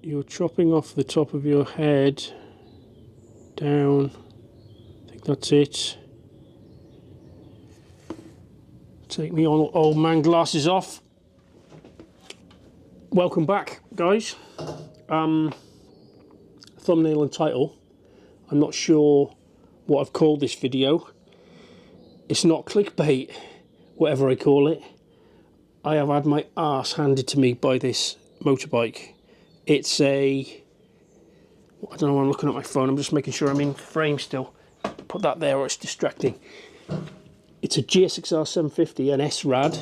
you're chopping off the top of your head down. I think that's it. Take me old man glasses off. Welcome back, guys. Thumbnail and title, I'm not sure what I've called this video. It's not clickbait, whatever I call it. I have had my arse handed to me by this motorbike. It's a, I don't know why I'm looking at my phone, I'm just making sure I'm in frame still. Put that there or it's distracting. It's a GSXR750, an SRAD,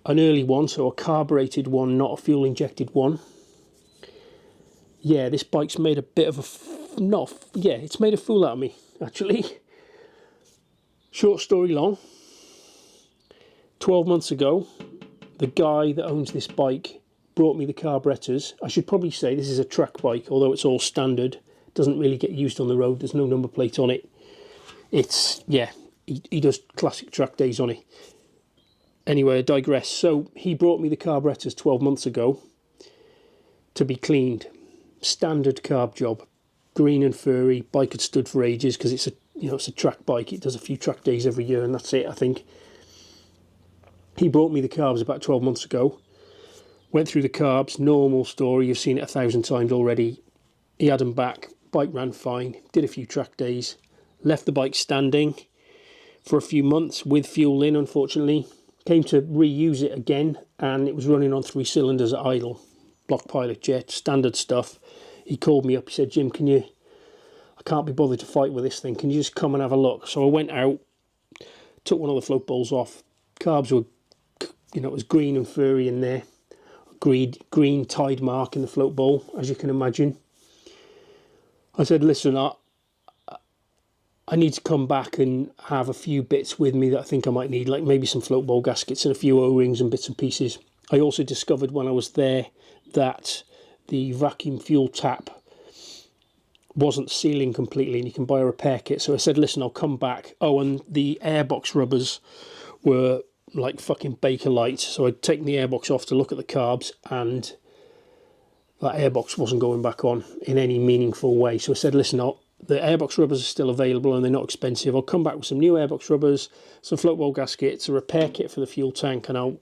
an early one, so a carbureted one, not a fuel injected one. Yeah, this bike's made a bit of a, it's made a fool out of me, actually. Short story long, 12 months ago, the guy that owns this bike brought me the carburetors. I should probably say this is a track bike, although it's all standard. It doesn't really get used on the road, there's no number plate on it. It's, yeah, he does classic track days on it. Anyway, I digress. So he brought me the carburetors 12 months ago to be cleaned. Standard carb job, green and furry. Bike had stood for ages because it's a, it's a track bike. It does a few track days every year, and that's it, I think. He brought me the carbs about 12 months ago. Went through the carbs, normal story. You've seen it 1,000 times already. He had them back. Bike ran fine. Did a few track days. Left the bike standing for a few months with fuel in, unfortunately. Came to reuse it again, and it was running on 3 cylinders at idle. Block pilot jet, standard stuff. He called me up, he said, Jim, I can't be bothered to fight with this thing, can you just come and have a look? So I went out, took one of the float bowls off. Carbs were, it was green and furry in there. Green tide mark in the float bowl, as you can imagine. I said, listen, I need to come back and have a few bits with me that I think I might need, like maybe some float bowl gaskets and a few O-rings and bits and pieces. I also discovered when I was there that the vacuum fuel tap wasn't sealing completely and you can buy a repair kit. So I said, listen, I'll come back. Oh, and the airbox rubbers were like fucking Bakelite. So I'd taken the airbox off to look at the carbs, and that airbox wasn't going back on in any meaningful way. So I said, listen, the airbox rubbers are still available and they're not expensive. I'll come back with some new airbox rubbers, some float bowl gaskets, a repair kit for the fuel tank, and I'll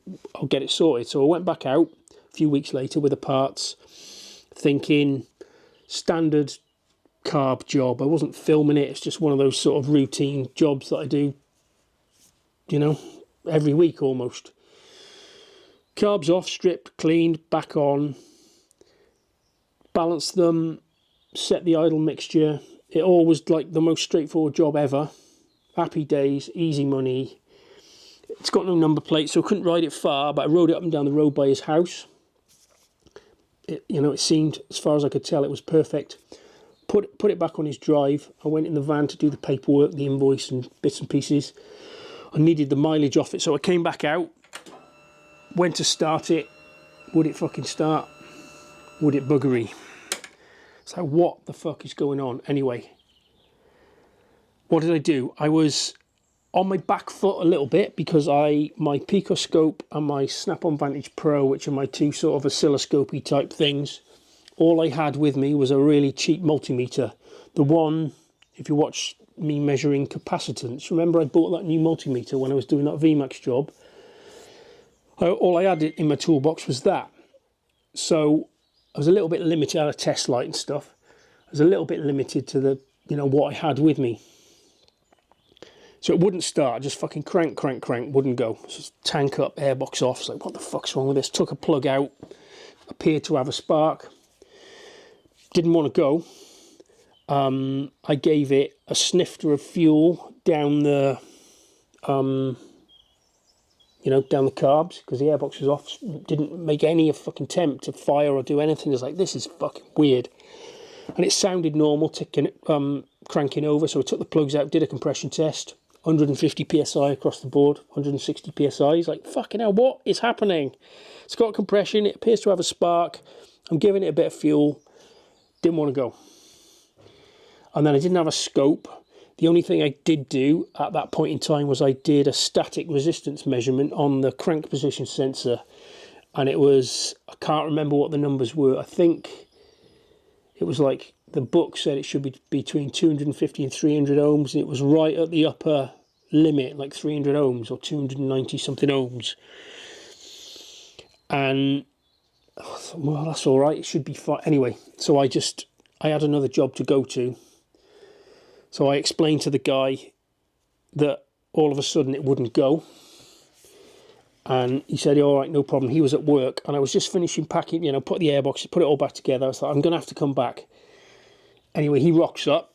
get it sorted. So I went back out a few weeks later with the parts, thinking standard carb job. I wasn't filming it, it's just one of those sort of routine jobs that I do, every week almost. Carbs off, stripped, cleaned, back on, balanced them, set the idle mixture. It all was like the most straightforward job ever. Happy days, easy money. It's got no number plate, so I couldn't ride it far, but I rode it up and down the road by his house. It seemed, as far as I could tell, it was perfect. Put it back on his drive. I went in the van to do the paperwork, the invoice and bits and pieces. I needed the mileage off it, so I came back out, went to start it. Would it fucking start? Would it buggery? So what the fuck is going on? Anyway, what did I do? I was on my back foot a little bit because my Picoscope and my Snap-on Vantage Pro, which are my two sort of oscilloscope-y type things, all I had with me was a really cheap multimeter. The one, if you watch me measuring capacitance, remember I bought that new multimeter when I was doing that VMAX job? All I had in my toolbox was that. So I was a little bit limited. I had a test light and stuff. I was a little bit limited to the, what I had with me. So it wouldn't start, just fucking crank, wouldn't go. Just tank up, airbox off. It's like, what the fuck's wrong with this? Took a plug out, appeared to have a spark. Didn't want to go. I gave it a snifter of fuel down the, down the carbs, because the airbox was off. Didn't make any fucking attempt to fire or do anything. It's like, this is fucking weird. And it sounded normal, ticking, cranking over. So I took the plugs out, did a compression test. 150 psi across the board, 160 psi. He's like, fucking hell, what is happening? It's got compression, it appears to have a spark. I'm giving it a bit of fuel. Didn't want to go. And then I didn't have a scope. The only thing I did do at that point in time was I did a static resistance measurement on the crank position sensor. and it was, I can't remember what the numbers were. I think it was like, the book said it should be between 250 and 300 ohms, and it was right at the upper limit, like 300 ohms or 290 something ohms. And I thought, well, that's all right, it should be fine. Anyway, so I had another job to go to. So I explained to the guy that all of a sudden it wouldn't go. And he said, all right, no problem. He was at work, and I was just finishing packing, you know, put the airboxes, put it all back together. I thought, I'm going to have to come back. Anyway, he rocks up,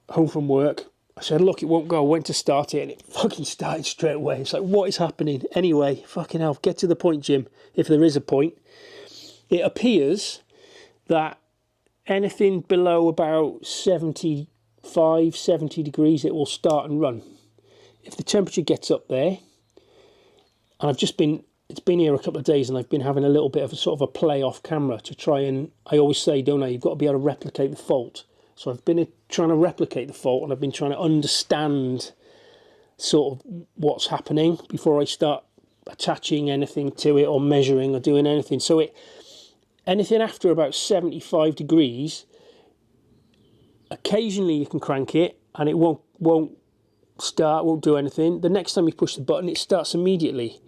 home from work. I said, look, it won't go. I went to start it, and it fucking started straight away. It's like, what is happening? Anyway, fucking hell, get to the point, Jim, if there is a point. It appears that anything below about 75, 70 degrees, it will start and run. If the temperature gets up there, and it's been here a couple of days, and I've been having a little bit of a sort of a play off camera to try, and I always say, don't I, you've got to be able to replicate the fault. So I've been trying to replicate the fault, and I've been trying to understand sort of what's happening before I start attaching anything to it or measuring or doing anything. So anything after about 75 degrees, occasionally you can crank it and it won't start, won't do anything. The next time you push the button, it starts immediately.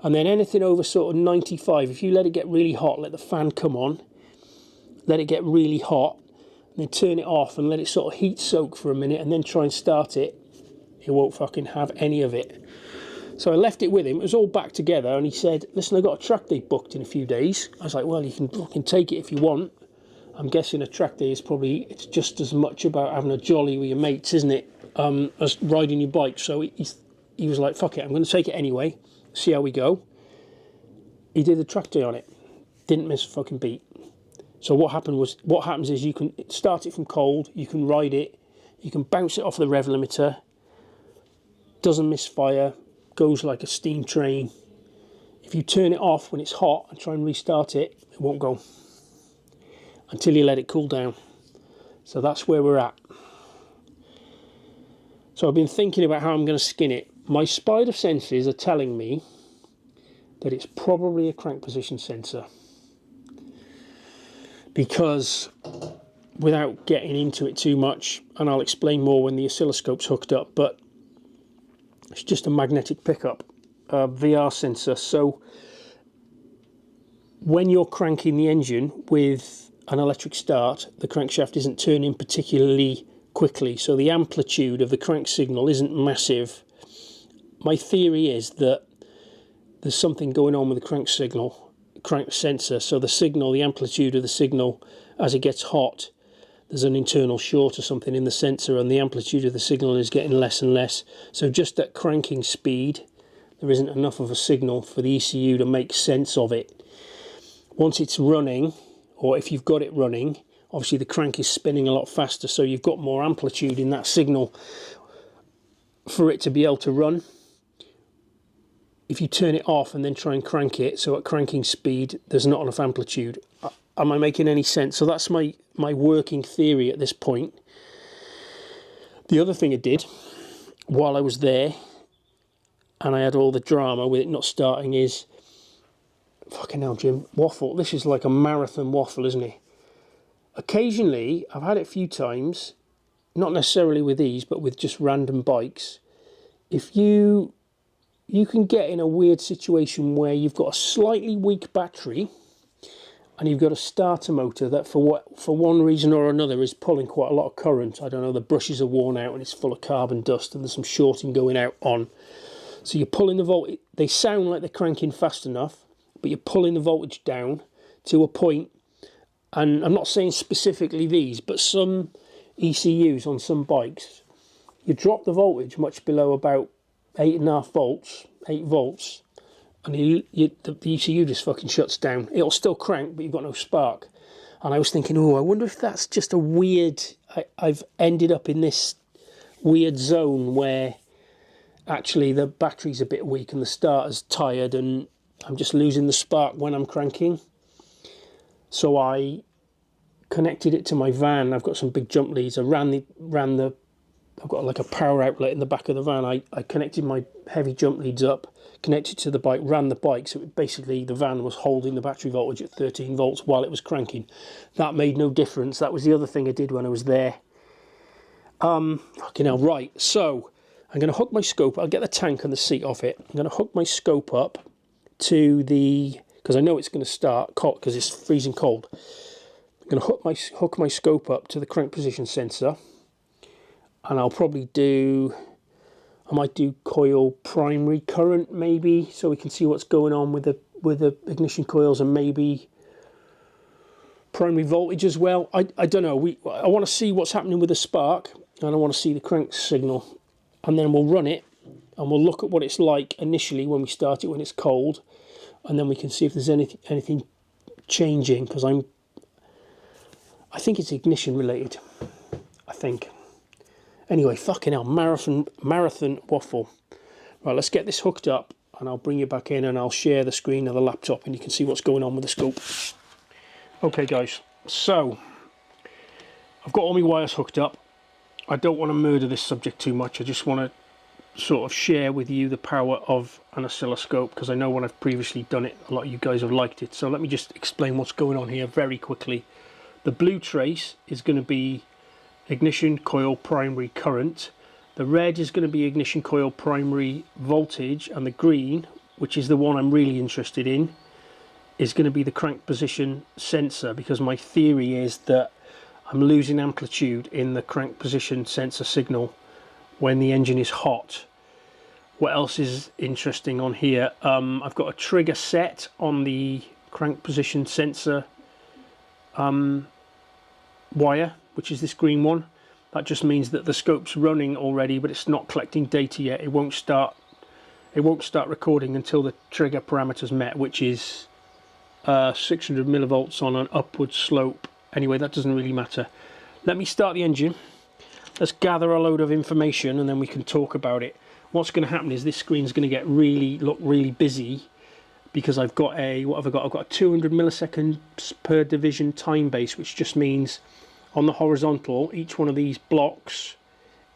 And then anything over sort of 95, if you let it get really hot, let the fan come on, let it get really hot, and then turn it off and let it sort of heat soak for a minute, and then try and start it, it won't fucking have any of it. So I left it with him. It was all back together, and he said, listen, I've got a track day booked in a few days. I was like, well, you can fucking take it if you want. I'm guessing a track day is probably, it's just as much about having a jolly with your mates, isn't it, as riding your bike. So he was like, fuck it, I'm going to take it anyway, see how we go. He did a track day on it, didn't miss a fucking beat. So what happens is you can start it from cold, you can ride it, you can bounce it off the rev limiter, doesn't miss fire, goes like a steam train. If you turn it off when it's hot and try and restart it, it won't go until you let it cool down. So that's where we're at. So I've been thinking about how I'm going to skin it. My spider senses are telling me that it's probably a crank position sensor, because without getting into it too much, and I'll explain more when the oscilloscope's hooked up, but it's just a magnetic pickup, VR sensor. So when you're cranking the engine with an electric start, the crankshaft isn't turning particularly quickly, so the amplitude of the crank signal isn't massive. My theory is that there's something going on with the crank sensor, so the signal, the amplitude of the signal, as it gets hot, there's an internal short or something in the sensor, and the amplitude of the signal is getting less and less. So just at cranking speed, there isn't enough of a signal for the ECU to make sense of it. Once it's running, or if you've got it running, obviously the crank is spinning a lot faster, so you've got more amplitude in that signal for it to be able to run. If you turn it off and then try and crank it, so at cranking speed, there's not enough amplitude. Am I making any sense? So that's my working theory at this point. The other thing I did while I was there, and I had all the drama with it not starting, is, fucking hell, Jim, waffle. This is like a marathon waffle, isn't it? Occasionally, I've had it a few times, not necessarily with these, but with just random bikes. If you can get in a weird situation where you've got a slightly weak battery and you've got a starter motor that for one reason or another is pulling quite a lot of current. I don't know, the brushes are worn out and it's full of carbon dust and there's some shorting going out on. So you're pulling the voltage, they sound like they're cranking fast enough, but you're pulling the voltage down to a point, and I'm not saying specifically these, but some ECUs on some bikes, you drop the voltage much below about 8.5 volts, 8 volts, and the ECU just fucking shuts down. It'll still crank, but you've got no spark. And I was thinking, oh, I wonder if that's just a weird, I've ended up in this weird zone where actually the battery's a bit weak and the starter's tired and I'm just losing the spark when I'm cranking. So I connected it to my van. I've got some big jump leads. I ran the I've got like a power outlet in the back of the van. I connected my heavy jump leads up, connected to the bike, ran the bike, so basically the van was holding the battery voltage at 13 volts while it was cranking. That made no difference. That was the other thing I did when I was there. Fucking hell, right, so I'm going to hook my scope. I'll get the tank and the seat off it. I'm going to hook my scope up to the, because I know it's going to start because it's freezing cold. I'm going to hook my scope up to the crank position sensor, and I'll probably I might do coil primary current maybe, so we can see what's going on with the ignition coils, and maybe primary voltage as well. I don't know. I want to see what's happening with the spark, and I want to see the crank signal, and then we'll run it and we'll look at what it's like initially when we start it, when it's cold, and then we can see if there's anything changing, because I think it's ignition related, I think. Anyway, fucking hell, marathon waffle. Right, let's get this hooked up, and I'll bring you back in and I'll share the screen of the laptop and you can see what's going on with the scope. Okay guys, so I've got all my wires hooked up. I don't want to murder this subject too much. I just want to sort of share with you the power of an oscilloscope, because I know when I've previously done it, a lot of you guys have liked it. So let me just explain what's going on here very quickly. The blue trace is going to be ignition coil primary current. The red is going to be ignition coil primary voltage, and the green, which is the one I'm really interested in, is going to be the crank position sensor, because my theory is that I'm losing amplitude in the crank position sensor signal when the engine is hot. What else is interesting on here? I've got a trigger set on the crank position sensor wire, which is this green one. That just means that the scope's running already, but it's not collecting data yet. It won't start recording until the trigger parameters met, which is 600 millivolts on an upward slope. Anyway, that doesn't really matter. Let me start the engine. Let's gather a load of information and then we can talk about it. What's going to happen is this screen's going to get look really busy, because I've got what have I got? I've got a 200 milliseconds per division time base, which just means on the horizontal, each one of these blocks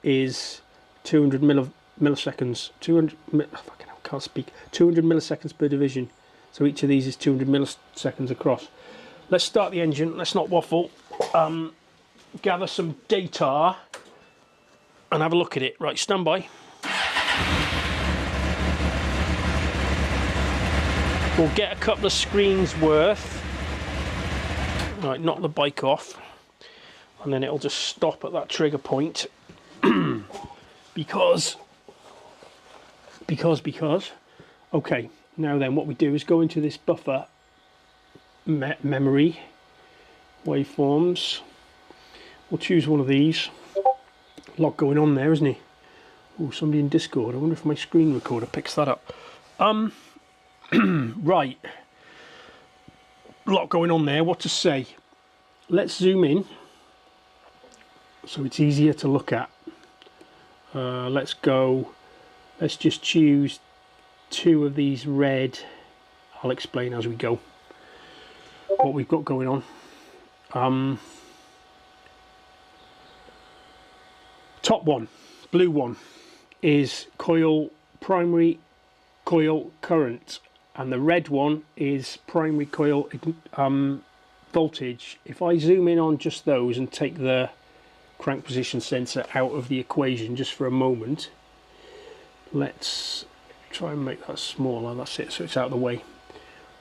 is 200 milliseconds. 200 fucking hell, I can't speak. 200 milliseconds per division. So each of these is 200 milliseconds across. Let's start the engine. Let's not waffle. Gather some data and have a look at it. Right, stand by. We'll get a couple of screens worth. Right, knock the bike off, and then it'll just stop at that trigger point. because. Okay, now then, what we do is go into this buffer memory, waveforms. We'll choose one of these. A lot going on there, isn't he? Oh, somebody in Discord. I wonder if my screen recorder picks that up. Right. A lot going on there. What to say? Let's zoom in so it's easier to look at. Let's just choose two of these red. I'll explain as we go what we've got going on. Top one, blue one, is primary coil current, and the red one is primary coil voltage. If I zoom in on just those and take the crank position sensor out of the equation just for a moment, let's try and make that smaller. That's it, so it's out of the way.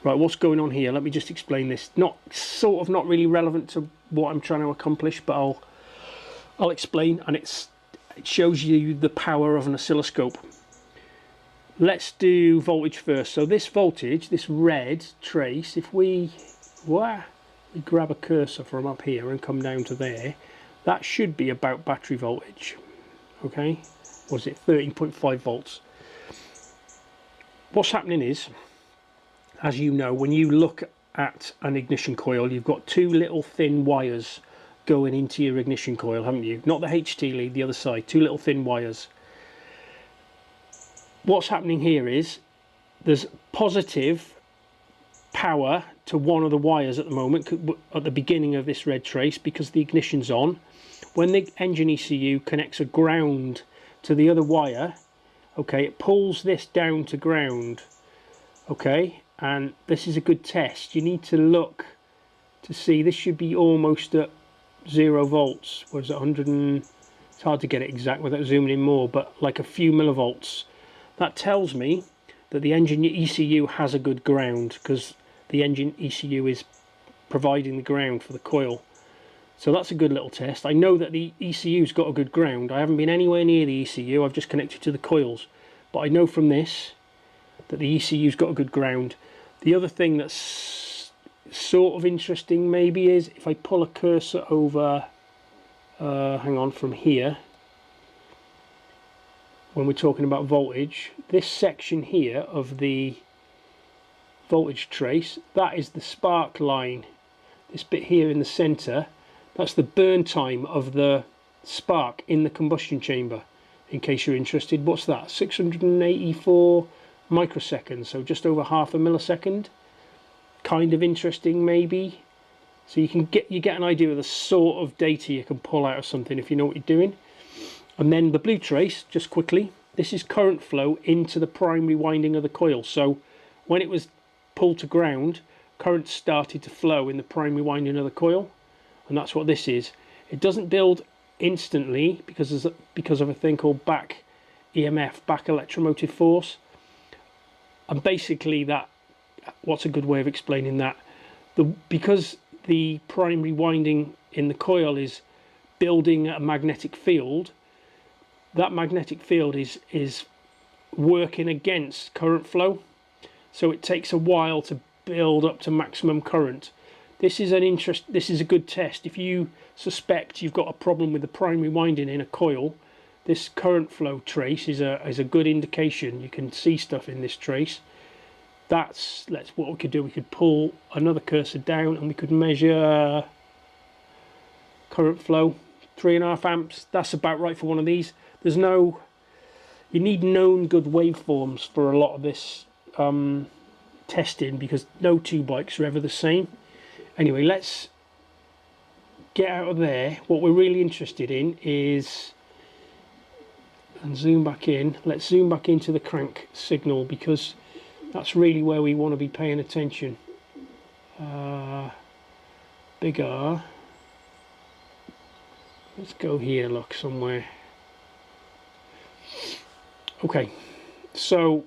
Right, what's going on here? Let me just explain this. Not really relevant to what I'm trying to accomplish, but I'll explain, and it shows you the power of an oscilloscope. Let's do voltage first. So this voltage, this red trace, if we grab a cursor from up here and come down to there, that should be about battery voltage. Okay, was it 13.5 volts? What's happening is, as you know, when you look at an ignition coil, you've got two little thin wires going into your ignition coil, haven't you? Not the HT lead, the other side, two little thin wires. What's happening here is there's positive power to one of the wires at the moment, at the beginning of this red trace, because the ignition's on. When the engine ECU connects a ground to the other wire, okay, it pulls this down to ground, okay, and this is a good test. You need to look to see, this should be almost at 0 volts, was it 100 and, it's hard to get it exact without zooming in more, but like a few millivolts. That tells me that the engine ECU has a good ground, because the engine ECU is providing the ground for the coil. So that's a good little test. I know that the ECU's got a good ground. I haven't been anywhere near the ECU, I've just connected to the coils. But I know from this that the ECU's got a good ground. The other thing that's sort of interesting maybe is if I pull a cursor over, hang on, from here, when we're talking about voltage, this section here of the voltage trace, that is the spark line. This bit here in the center, that's the burn time of the spark in the combustion chamber, in case you're interested. What's that? 684 microseconds, so just over half a millisecond. Kind of interesting maybe. So you get an idea of the sort of data you can pull out of something if you know what you're doing. And then the blue trace, just quickly, this is current flow into the primary winding of the coil. So when it was pulled to ground, current started to flow in the primary winding of the coil, and that's what this is. It doesn't build instantly because of a thing called back EMF, back electromotive force. And basically that, what's a good way of explaining that? Because the primary winding in the coil is building a magnetic field, that magnetic field is working against current flow, so it takes a while to build up to maximum current. This is a good test. If you suspect you've got a problem with the primary winding in a coil, this current flow trace is a good indication. You can see stuff in this trace. That's what we could do. We could pull another cursor down and we could measure current flow, 3.5 amps. That's about right for one of these. There's no, you need known good waveforms for a lot of this testing, because no two bikes are ever the same. Anyway, let's get out of there. What we're really interested in is, and zoom back in, let's zoom back into the crank signal, because that's really where we want to be paying attention. Big R. Let's go here, look, somewhere. Okay, so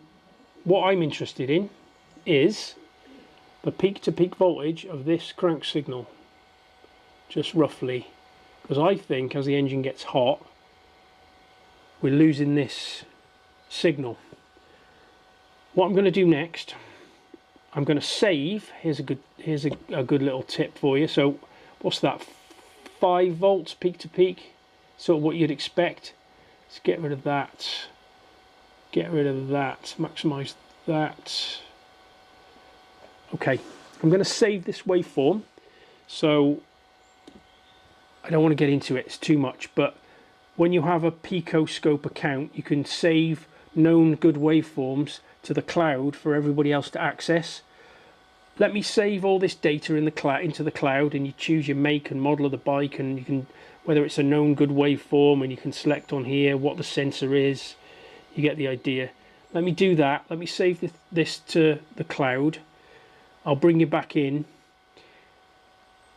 what I'm interested in is the peak-to-peak voltage of this crank signal, just roughly, because I think as the engine gets hot, we're losing this signal. What I'm going to do next, I'm going to save. Here's a good little tip for you. So what's that, 5 volts peak to peak, sort of what you'd expect. Let's get rid of that, maximize that. Okay, I'm going to save this waveform, so I don't want to get into it, it's too much, but when you have a Picoscope account, you can save known good waveforms to the cloud for everybody else to access. Let me save all this data in the into the cloud, and you choose your make and model of the bike, and you can, whether it's a known good waveform, and you can select on here what the sensor is. You get the idea. Let me do that. Let me save this to the cloud. I'll bring you back in.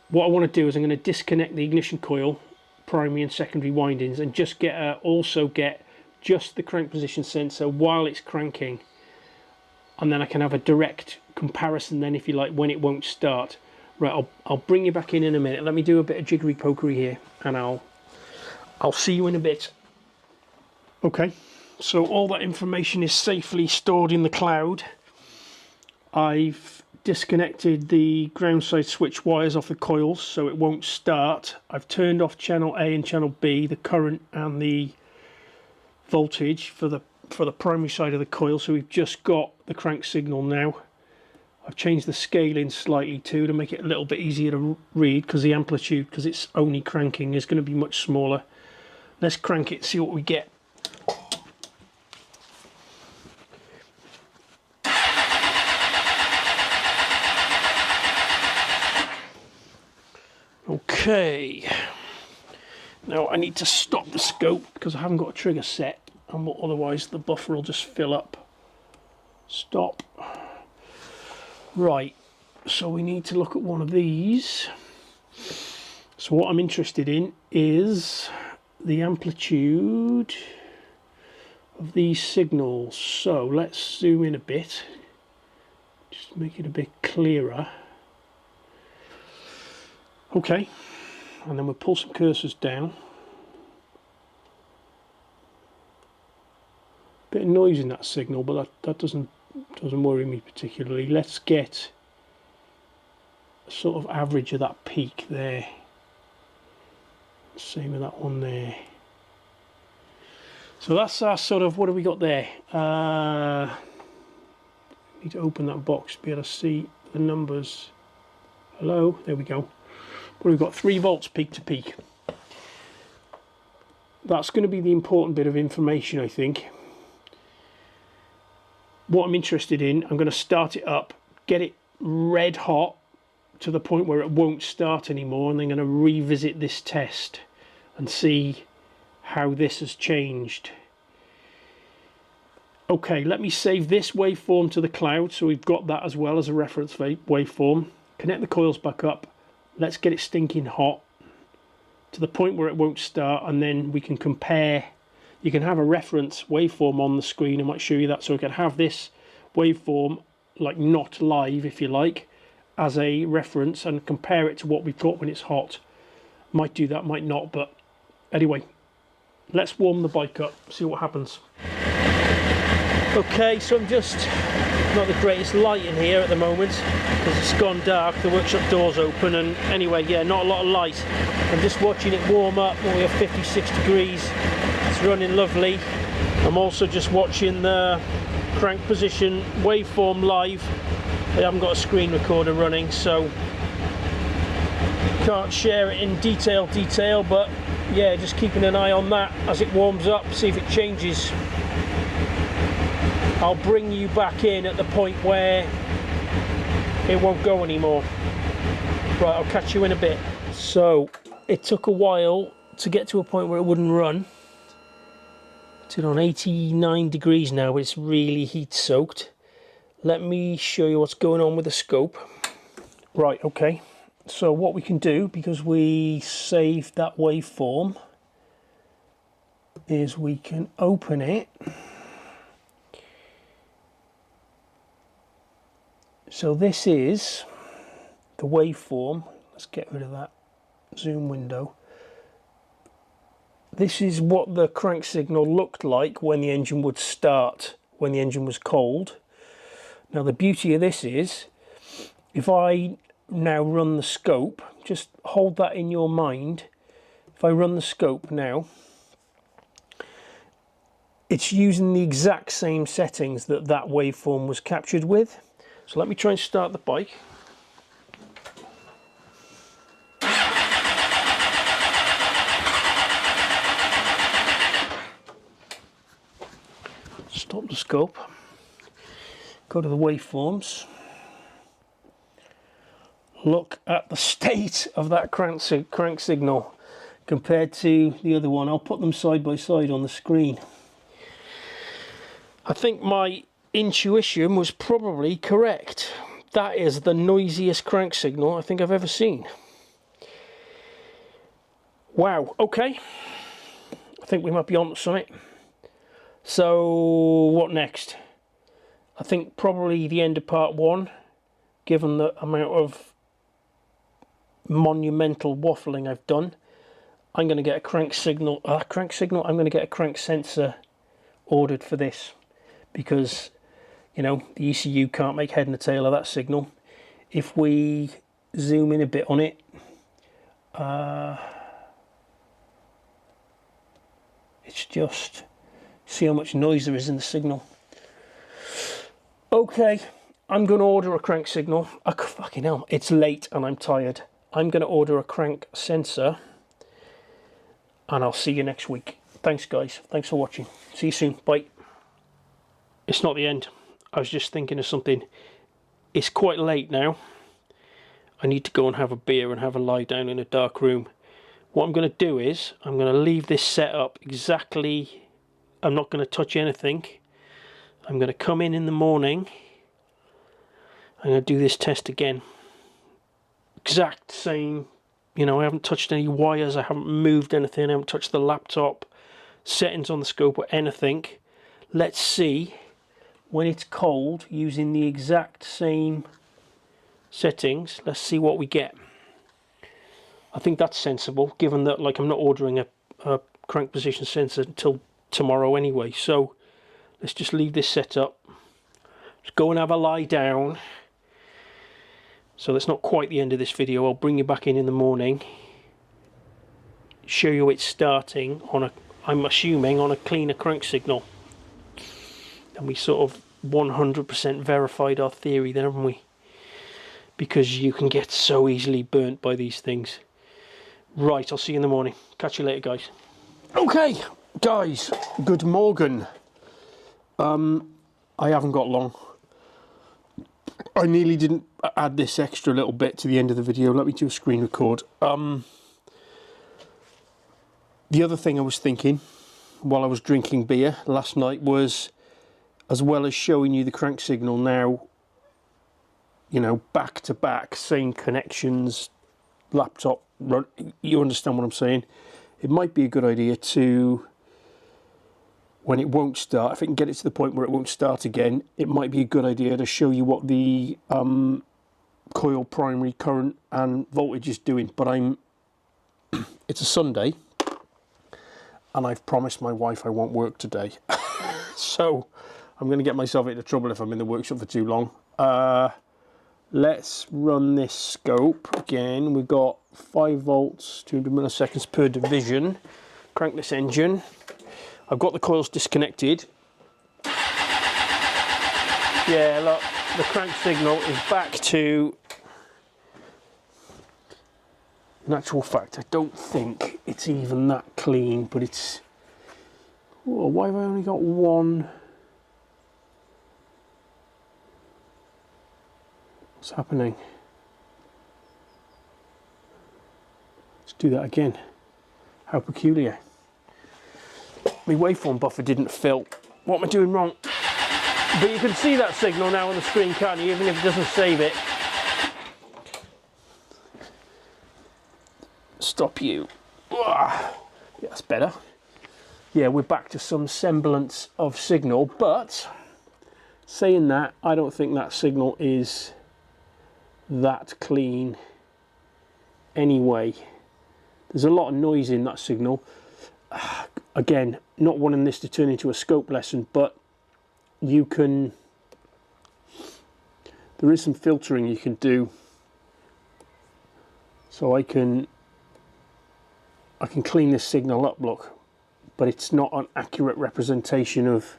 What I want to do is I'm going to disconnect the ignition coil, primary and secondary windings, and just also get just the crank position sensor while it's cranking, and then I can have a direct comparison then, if you like, when it won't start. Right, I'll bring you back in a minute. Let me do a bit of jiggery pokery here, and I'll see you in a bit. Okay, so all that information is safely stored in the cloud. I've disconnected the ground side switch wires off the coils so it won't start. I've turned off channel A and channel B, the current and the voltage for the primary side of the coil, so we've just got the crank signal now. I've changed the scaling slightly too to make it a little bit easier to read, because the amplitude, because it's only cranking, is going to be much smaller. Let's crank it, see what we get. Okay, now I need to stop the scope because I haven't got a trigger set, and otherwise the buffer will just fill up. Stop. Right, so we need to look at one of these. So what I'm interested in is the amplitude of these signals. So let's zoom in a bit, just make it a bit clearer. Okay, and then we'll pull some cursors down. Bit of noise in that signal, but that doesn't worry me particularly. Let's get a sort of average of that peak there. Same with that one there. So that's our sort of, what have we got there? Need to open that box to be able to see the numbers. Hello, there we go. Well, we've got 3 volts peak to peak. That's going to be the important bit of information, I think. What I'm interested in, I'm going to start it up, get it red hot to the point where it won't start anymore, and then I'm going to revisit this test and see how this has changed. Okay, let me save this waveform to the cloud, so we've got that as well as a reference waveform. Connect the coils back up. Let's get it stinking hot to the point where it won't start, and then we can compare. You can have a reference waveform on the screen. I might show you that, so we can have this waveform, like not live if you like, as a reference and compare it to what we've got when it's hot. Might do that, might not, but anyway, let's warm the bike up, see what happens. Okay, so I'm just not the greatest light in here at the moment because it's gone dark, the workshop door's open, and anyway, yeah, not a lot of light. I'm just watching it warm up. We have 56 degrees, it's running lovely. I'm also just watching the crank position waveform live. I haven't got a screen recorder running, so can't share it in detail, but yeah, just keeping an eye on that as it warms up, see if it changes. I'll bring you back in at the point where it won't go anymore. Right, I'll catch you in a bit. So it took a while to get to a point where it wouldn't run. It's on 89 degrees now, but it's really heat soaked. Let me show you what's going on with the scope. Right, okay. So what we can do, because we saved that waveform, is we can open it. So this is the waveform. Let's get rid of that zoom window. This is what the crank signal looked like when the engine would start, when the engine was cold. Now the beauty of this is, if I now run the scope, just hold that in your mind. If I run the scope now, it's using the exact same settings that that waveform was captured with. So let me try and start the bike. Stop the scope. Go to the waveforms. Look at the state of that crank signal compared to the other one. I'll put them side by side on the screen. I think my intuition was probably correct. That is the noisiest crank signal I think I've ever seen. Wow, okay. I think we might be on to something. So what next? I think probably the end of part 1, given the amount of monumental waffling I've done. I'm going to get a crank signal. I'm going to get a crank sensor ordered for this, because you know the ECU can't make head and tail of that signal. If we zoom in a bit on it, it's just, see how much noise there is in the signal. Okay, I'm going to order a crank signal. Fucking hell, it's late and I'm tired. I'm going to order a crank sensor, and I'll see you next week. Thanks guys, thanks for watching. See you soon, bye. It's not the end. I was just thinking of something. It's quite late now. I need to go and have a beer and have a lie down in a dark room. What I'm going to do is, I'm going to leave this set up exactly, I'm not going to touch anything. I'm going to come in the morning, I'm going to do this test again. Exact same, you know, I haven't touched any wires, I haven't moved anything, I haven't touched the laptop, settings on the scope or anything. Let's see, when it's cold, using the exact same settings, let's see what we get. I think that's sensible, given that, like, I'm not ordering a crank position sensor until tomorrow anyway. So let's just leave this set up. Let's go and have a lie down. So that's not quite the end of this video. I'll bring you back in the morning, show you it's starting on a, I'm assuming, on a cleaner crank signal. And we sort of 100% verified our theory then, haven't we? Because you can get so easily burnt by these things. Right, I'll see you in the morning. Catch you later, guys. Okay, guys, good morning. I haven't got long. I nearly didn't add this extra little bit to the end of the video. Let me do a screen record. The other thing I was thinking while I was drinking beer last night was, as well as showing you the crank signal now, you know, back to back, same connections, laptop run, you understand what I'm saying. It might be a good idea to, when it won't start, if it can get it to the point where it won't start again, it might be a good idea to show you what the coil primary current and voltage is doing. But it's a Sunday, and I've promised my wife I won't work today. So I'm going to get myself into trouble if I'm in the workshop for too long. Let's run this scope again. We've got 5 volts, 200 milliseconds per division. Crank this engine. I've got the coils disconnected. Yeah, look, the crank signal is back to... In actual fact, I don't think it's even that clean, but it's... Oh, why have I only got one? What's happening? Let's do that again. How peculiar. My waveform buffer didn't fill. What am I doing wrong? But you can see that signal now on the screen, can't you? Even if it doesn't save it. Stop you. Yeah, that's better. Yeah, we're back to some semblance of signal, but saying that, I don't think that signal is that clean anyway. There's a lot of noise in that signal. Again, not wanting this to turn into a scope lesson, but you can, there is some filtering you can do. So I can clean this signal up, look, but it's not an accurate representation of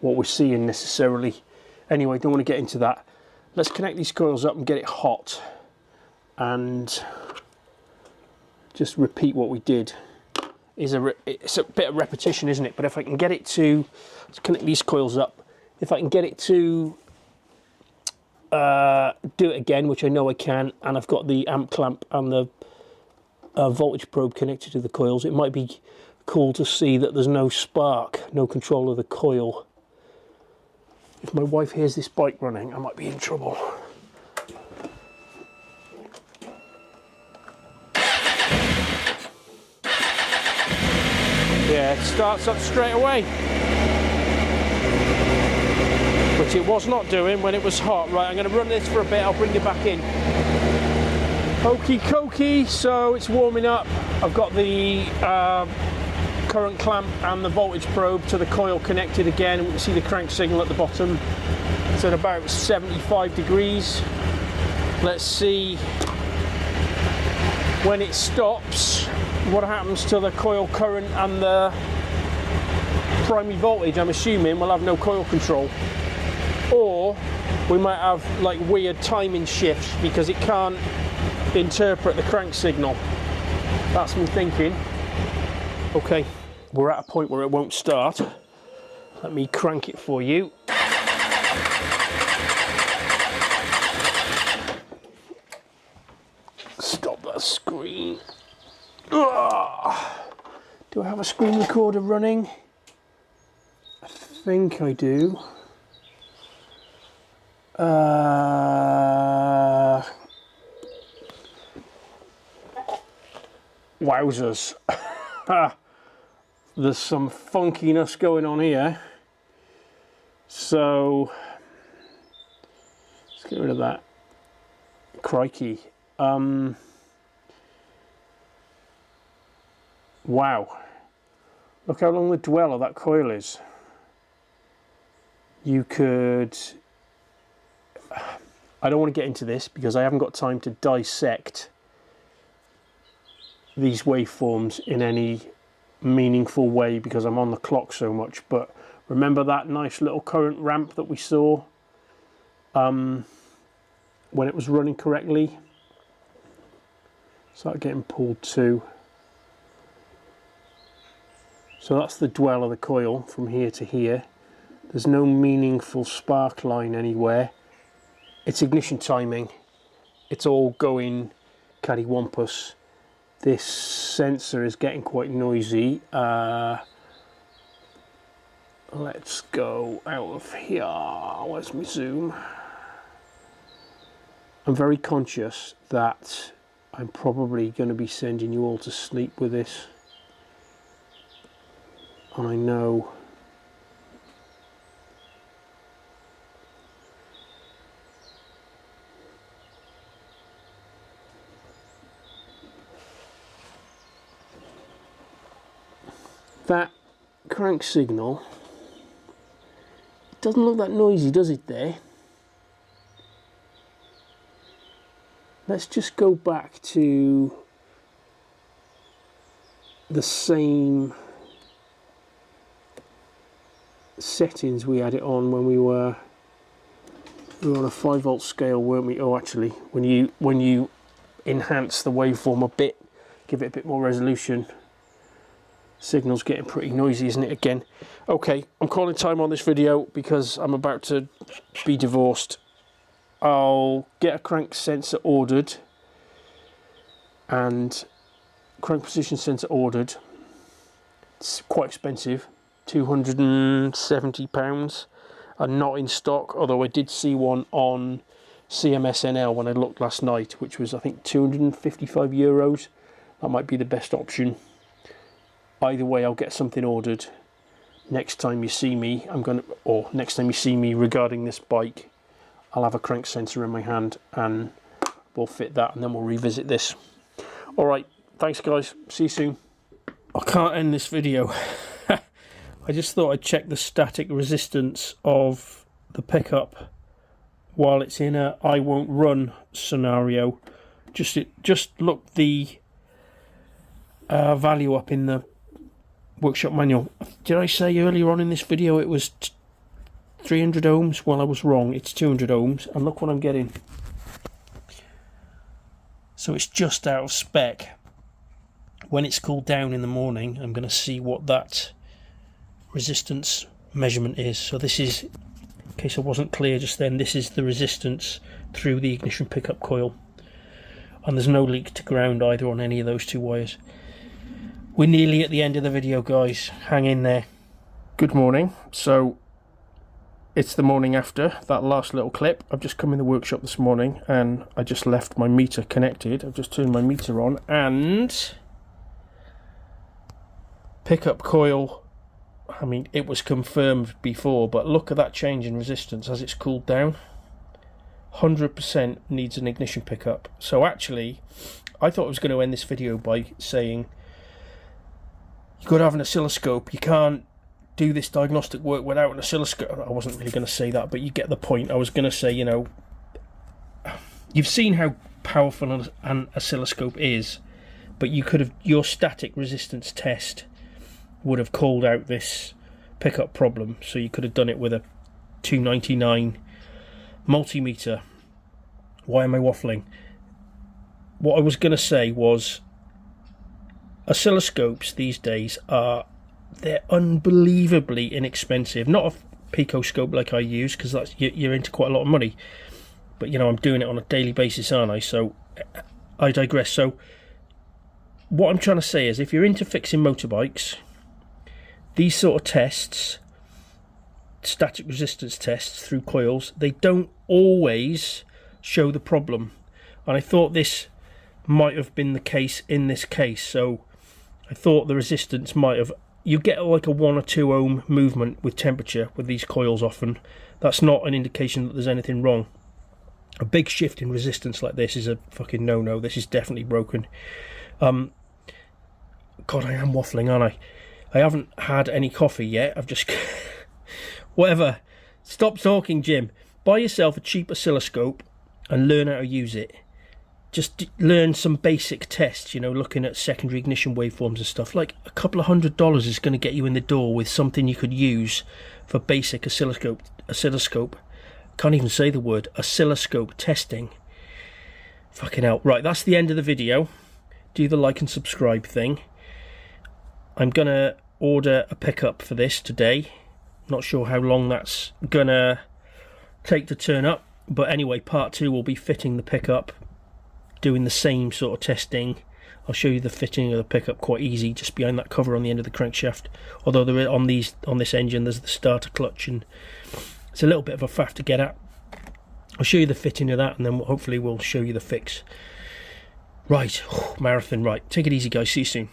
what we're seeing necessarily. Anyway, don't want to get into that. Let's connect these coils up and get it hot and just repeat what we did. It's a bit of repetition, isn't it? But if I can get it to, let's connect these coils up. If I can get it to do it again, which I know I can, and I've got the amp clamp and the voltage probe connected to the coils, it might be cool to see that there's no spark, no control of the coil. If my wife hears this bike running, I might be in trouble. Yeah, it starts up straight away, which it was not doing when it was hot. Right, I'm going to run this for a bit, I'll bring you back in. Okie dokie, so it's warming up. I've got the current clamp and the voltage probe to the coil connected again. We can see the crank signal at the bottom. It's at about 75 degrees. Let's see when it stops what happens to the coil current and the primary voltage. I'm assuming we'll have no coil control, or we might have like weird timing shifts because it can't interpret the crank signal. That's me thinking. Okay, we're at a point where it won't start. Let me crank it for you. a screen. Do I have a screen recorder running? I think I do. Wowzers. There's some funkiness going on here. So let's get rid of that. Crikey. Wow. Look how long the dwell of that coil is. You could... I don't want to get into this because I haven't got time to dissect these waveforms in any meaningful way because I'm on the clock so much, but remember that nice little current ramp that we saw when it was running correctly? Start getting pulled too. So that's the dwell of the coil from here to here. There's no meaningful spark line anywhere. It's ignition timing. It's all going cattywampus. This sensor is getting quite noisy. Let's go out of here. Where's my zoom? I'm very conscious that I'm probably going to be sending you all to sleep with this. And I know that crank signal, it doesn't look that noisy, does it there? Let's just go back to the same settings we had it on when we were on a 5-volt scale, weren't we? Oh, actually, when you enhance the waveform a bit, give it a bit more resolution, signal's getting pretty noisy, isn't it, again? Okay, I'm calling time on this video because I'm about to be divorced. I'll get a crank sensor ordered and crank position sensor ordered. It's quite expensive, £270, and not in stock, although I did see one on CMSNL when I looked last night, which was I think €255. That might be the best option. Either way, I'll get something ordered. Next time you see me, next time you see me regarding this bike, I'll have a crank sensor in my hand and we'll fit that, and then we'll revisit this. All right, thanks guys, see you soon. I can't end this video. I just thought I'd check the static resistance of the pickup while it's in a I won't run scenario. Just look the value up in the workshop manual. Did I say earlier on in this video it was 300 ohms? Well, I was wrong. It's 200 ohms, and look what I'm getting. So it's just out of spec. When it's cooled down in the morning, I'm going to see what that resistance measurement is. So this is, in case I wasn't clear just then, this is the resistance through the ignition pickup coil, and there's no leak to ground either on any of those two wires. We're nearly at the end of the video, guys. Hang in there. Good morning. So it's the morning after that last little clip. I've just come in the workshop this morning and I just left my meter connected. I've just turned my meter on and pickup coil, I mean, it was confirmed before, but look at that change in resistance as it's cooled down. 100% needs an ignition pickup. So actually, I thought I was going to end this video by saying you've got to have an oscilloscope. You can't do this diagnostic work without an oscilloscope. I wasn't really going to say that, but you get the point. I was going to say, you know, you've seen how powerful an oscilloscope is, but you could have, your static resistance test would have called out this pickup problem, so you could have done it with a 299 multimeter. Why am I waffling? What I was going to say was oscilloscopes these days they're unbelievably inexpensive. Not a picoscope like I use, because that's you're into quite a lot of money, but you know, I'm doing it on a daily basis, aren't I? So I digress. So what I'm trying to say is, if you're into fixing motorbikes, these sort of tests, static resistance tests through coils, they don't always show the problem. And I thought this might have been the case in this case. So I thought the resistance might have, you get like a 1 or 2 ohm movement with temperature with these coils often. That's not an indication that there's anything wrong. A big shift in resistance like this is a fucking no-no. This is definitely broken. God, I am waffling, aren't I? I haven't had any coffee yet. I've just... Whatever. Stop talking, Jim. Buy yourself a cheap oscilloscope and learn how to use it. Just learn some basic tests, you know, looking at secondary ignition waveforms and stuff. Like a couple of $100 is going to get you in the door with something you could use for basic oscilloscope. Can't even say the word. Oscilloscope testing. Fucking hell. Right, that's the end of the video. Do the like and subscribe thing. I'm going to order a pickup for this today. Not sure how long that's going to take to turn up. But anyway, part 2 will be fitting the pickup, doing the same sort of testing. I'll show you the fitting of the pickup quite easy, just behind that cover on the end of the crankshaft. Although there is, on this engine, there's the starter clutch, and it's a little bit of a faff to get at. I'll show you the fitting of that, and then hopefully we'll show you the fix. Right, marathon, right. Take it easy, guys. See you soon.